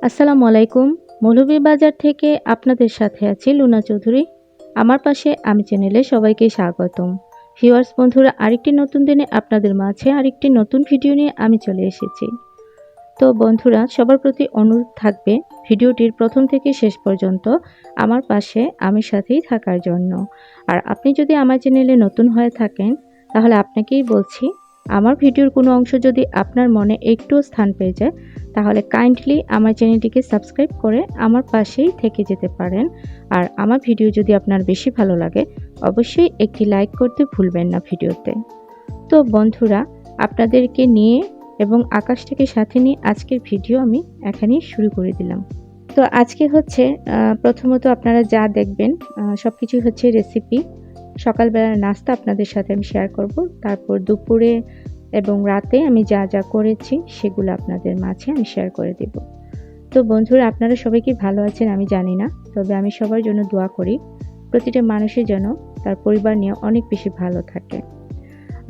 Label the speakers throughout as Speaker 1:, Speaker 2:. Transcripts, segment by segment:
Speaker 1: আসসালামু আলাইকুম। মৌলভীবাজার থেকে আপনাদের সাথে আছি লুনা চৌধুরী। আমার পাশে আমি চ্যানেলে সবাইকে স্বাগতম। ভিউয়ার্স বন্ধুরা, আরেকটি নতুন দিনে আপনাদের মাঝে আরেকটি নতুন ভিডিও নিয়ে আমি চলে এসেছি। তো বন্ধুরা, সবার প্রতি অনুরোধ থাকবে ভিডিওটির প্রথম থেকে শেষ পর্যন্ত আমার পাশে আমি সাথেই থাকার জন্য। আর আপনি যদি আমার চ্যানেলে নতুন হয়ে থাকেন তাহলে আপনাকেই বলছি, আমার ভিডিওর কোনো অংশ যদি আপনার মনে একটুও স্থান পেয়ে যায় তাহলে কাইন্ডলি আমার চ্যানেলটিকে সাবস্ক্রাইব করে আমার পাশেই থেকে যেতে পারেন। আর আমার ভিডিও যদি আপনার বেশি ভালো লাগে অবশ্যই একটি লাইক করতে ভুলবেন না ভিডিওতে। তো বন্ধুরা, আপনাদেরকে নিয়ে এবং আকাশটাকে সাথে নিয়ে আজকের ভিডিও আমি এখানেই শুরু করে দিলাম। তো আজকে হচ্ছে প্রথমত আপনারা যা দেখবেন সবকিছুই হচ্ছে রেসিপি। সকালবেলার নাস্তা আপনাদের সাথে আমি শেয়ার করব, তারপর দুপুরে এবং রাতে আমি যা যা করেছি সেগুলো আপনাদের মাঝে আমি শেয়ার করে দেব। তো বন্ধুরা, আপনারা সবাই কি ভালো আছেন আমি জানি না, তবে আমি সবার জন্য দোয়া করি প্রতিটা মানুষের যেন তার পরিবার নিয়ে অনেক বেশি ভালো থাকে।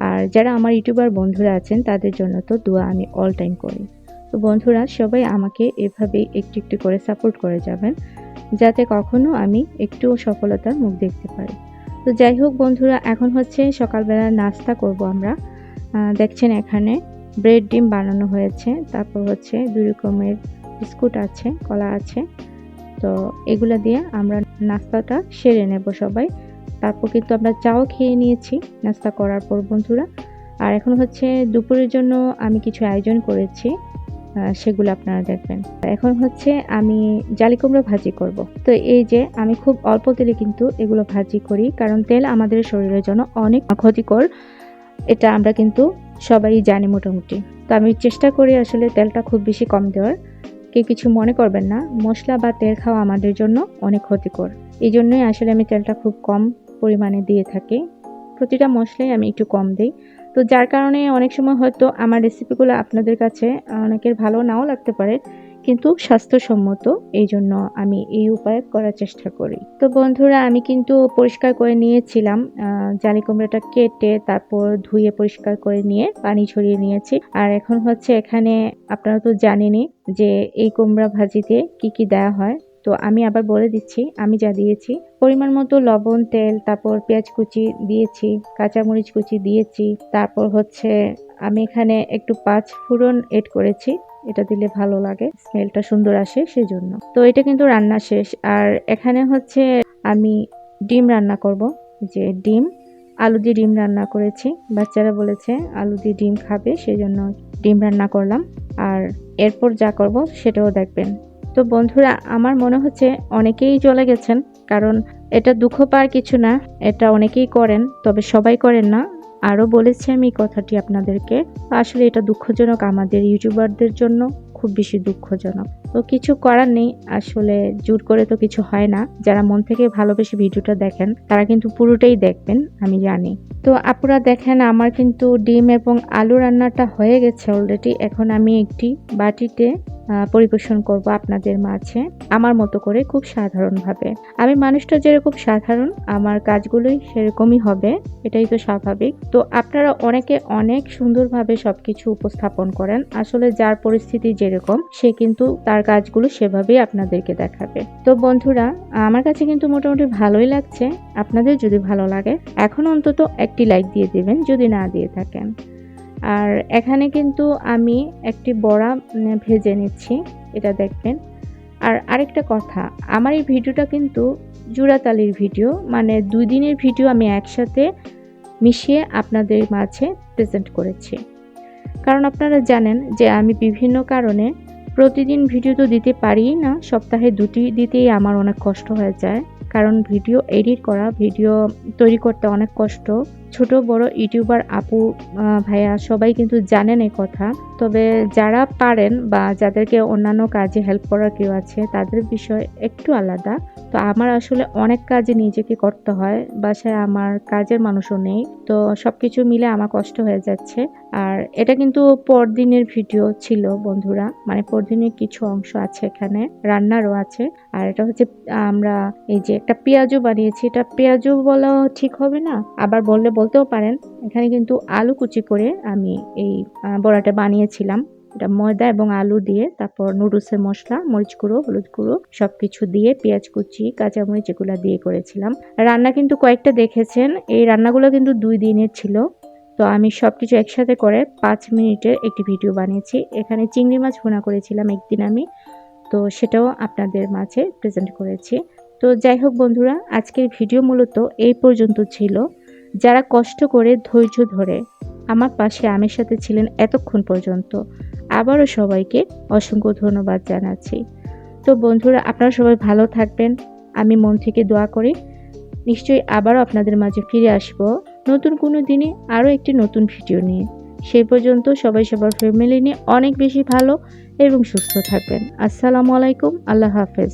Speaker 1: আর যারা আমার ইউটিউবার বন্ধুরা আছেন তাদের জন্য তো দোয়া আমি অল টাইম করি। তো বন্ধুরা, সবাই আমাকে এভাবেই একটু একটু করে সাপোর্ট করে যাবেন, যাতে কখনো আমি একটু সফলতার মুখ দেখতে পারি। তো যাই হোক বন্ধুরা, এখন হচ্ছে সকালবেলা নাস্তা করব আমরা। দেখছেন এখানে ব্রেড ডিম বানানো হয়েছে, তারপর হচ্ছে 2 রকমের বিস্কুট আছে, কলা আছে। তো এগুলা দিয়ে আমরা নাস্তাটা সেরে নেব সবাই। তারপর কিন্তু আমরা চাও খেয়ে নিয়েছি নাস্তা করার পর বন্ধুরা। আর এখন হচ্ছে দুপুরের জন্য আমি কিছু আয়োজন করেছি, সেগুলো আপনারা দেখবেন। এখন হচ্ছে আমি জালি কুমড়ো ভাজি করব। তো এই যে আমি খুব অল্প তেলে কিন্তু এগুলো ভাজি করি, কারণ তেল আমাদের শরীরের জন্য অনেক ক্ষতিকর, এটা আমরা কিন্তু সবাই জানি মোটামুটি। তো আমি চেষ্টা করি আসলে তেলটা খুব বেশি কম দেওয়ার। কেউ কিছু মনে করবেন না, মশলা বা তেল খাওয়া আমাদের জন্য অনেক ক্ষতিকর। এই জন্যই আসলে আমি তেলটা খুব কম পরিমাণে দিয়ে থাকি। প্রতিটা মশলাই আমি একটু কম দিই। তো যার কারণে অনেক সময় হয়তো আমার রেসিপিগুলো আপনাদের কাছে অনেকের ভালো নাও লাগতে পারে, কিন্তু স্বাস্থ্যসম্মত, এই জন্য আমি এই উপায় করার চেষ্টা করি। তো বন্ধুরা, আমি কিন্তু পরিষ্কার করে নিয়েছিলাম জালি কুমড়োটা, কেটে তারপর ধুয়ে পরিষ্কার করে নিয়ে পানি ছড়িয়ে নিয়েছি। আর এখন হচ্ছে এখানে আপনারা তো জানেনই যে এই কুমড়া ভাজিতে কি কি দেওয়া হয়। তো আমি আবার বলে দিচ্ছি আমি যা দিয়েছি। পরিমাণ মতো লবণ, তেল, তারপর পেঁয়াজ কুচি দিয়েছি, কাঁচামরিচ কুচি দিয়েছি, তারপর হচ্ছে আমি এখানে একটু 5 ফোড়ন এড করেছি। এটা দিলে ভালো লাগে, স্মেলটা সুন্দর আসে সেজন্য। তো এটা কিন্তু রান্না শেষ। আর এখানে হচ্ছে আমি ডিম রান্না করব, যে ডিম, আলু দিয়ে ডিম রান্না করেছি। বাচ্চারা বলেছে আলু দিয়ে ডিম খাবে, সেজন্য ডিম রান্না করলাম। আর এরপর যা করব সেটাও দেখবেন। তো বন্ধুরা, আমার মনে হচ্ছে অনেকেই চলে গেছেন, কারণ এটা দুঃখ পাওয়ার কিছু না, এটা অনেকেই করেন, তবে সবাই করেন না। আরও বলেছি আমি কথাটি আপনাদেরকে। আসলে এটা দুঃখজনক, আমাদের ইউটিউবারদের জন্য খুব বেশি দুঃখজনক। তো কিছু করার নেই, আসলে জোর করে তো কিছু হয় না। যারা মন থেকে ভালোবেসে ভিডিওটা দেখেন তারা কিন্তু পুরোটাই দেখবেন, আমি জানি। তো আপনারা দেখেন, আমার কিন্তু ডিম এবং আলু রান্নাটা হয়ে গেছে অলরেডি। এখন আমি একটি বাটিতে পরিবেশন করব আপনাদের মাঝে, আমার মতো করে, খুব সাধারণভাবে। আমি মানুষটা যেরকম সাধারণ, আমার কাজগুলোই সেরকমই হবে, এটাই তো স্বাভাবিক। তো আপনারা অনেকে অনেক সুন্দরভাবে সবকিছু উপস্থাপন করেন, আসলে যার পরিস্থিতি যেরকম সে কিন্তু তার কাজগুলো সেভাবেই আপনাদেরকে দেখাবে। তো বন্ধুরা, আমার কাছে কিন্তু মোটামুটি ভালোই লাগছে। আপনাদের যদি ভালো লাগে এখন অন্তত একটি লাইক দিয়ে দিবেন যদি না দিয়ে থাকেন। আর এখানে কিন্তু আমি একটি বড়া ভেজে নিচ্ছি, এটা দেখবেন। আর আরেকটা কথা, আমার এই ভিডিওটা কিন্তু জোড়াতালির ভিডিও, মানে 2 দিনের ভিডিও আমি একসাথে মিশিয়ে আপনাদের মাঝে প্রেজেন্ট করেছি। কারণ আপনারা জানেন যে আমি বিভিন্ন কারণে প্রতিদিন ভিডিও তো দিতে পারিই না, সপ্তাহে 2টি দিতেই আমার অনেক কষ্ট হয়ে যায়। কারণ ভিডিও এডিট করা, ভিডিও তৈরি করতে অনেক কষ্ট। ছোট বড় ইউটিউবার আপু ভাইয়া সবাই কিন্তু জানেন এই কথা। তবে যারা পারেন বা যাদেরকে অন্যান্য কাজে হেল্প করার কেউ আছে তাদের বিষয় একটু আলাদা। তো আমার আসলে অনেক কাজে নিজেকে করতে হয়, বাসায় আমার কাজের মানুষও নেই। তো সবকিছু মিলে আমার কষ্ট হয়ে যাচ্ছে। আর এটা কিন্তু পরদিনের ভিডিও ছিল বন্ধুরা, মানে পরদিনের কিছু অংশ আছে, এখানে রান্নারও আছে। আর এটা হচ্ছে আমরা এই যে একটা পেঁয়াজু বানিয়েছি, এটা পেঁয়াজু বলা ঠিক হবে না, আবার বললে বলতেও পারেন। এখানে কিন্তু আলু কুচি করে আমি এই বড়াটা বানিয়েছিলাম, এটা ময়দা এবং আলু দিয়ে, তারপর নুডলসের মশলা, মরিচ গুঁড়ো, হলুদ গুঁড়ো সবকিছু দিয়ে, পেঁয়াজ কুচি, কাঁচামরিচ এগুলো দিয়ে করেছিলাম। রান্না কিন্তু কয়েকটা দেখেছেন, এই রান্নাগুলো কিন্তু 2 দিনের ছিল। তো আমি সবকিছু একসাথে করে 5 মিনিটের একটি ভিডিও বানিয়েছি। এখানে চিংড়ি মাছ ভুনা করেছিলাম একদিন আমি, তো সেটাও আপনাদের মাঝে প্রেজেন্ট করেছি। তো যাই হোক বন্ধুরা, আজকের ভিডিও মূলত এই পর্যন্ত ছিল। যারা কষ্ট করে ধৈর্য ধরে আমার পাশে আমের সাথে ছিলেন এতক্ষণ পর্যন্ত, আবারও সবাইকে অসংখ্য ধন্যবাদ জানাচ্ছি। তো বন্ধুরা, আপনারা সবাই ভালো থাকবেন, আমি মন থেকে দোয়া করি। নিশ্চয়ই আবারও আপনাদের মাঝে ফিরে আসব নতুন কোনো দিনে আরও একটি নতুন ভিডিও নিয়ে। সেই পর্যন্ত সবাই সবার ফ্যামিলি নিয়ে অনেক বেশি ভালো এবং সুস্থ থাকবেন। আসসালামু আলাইকুম, আল্লাহ হাফেজ।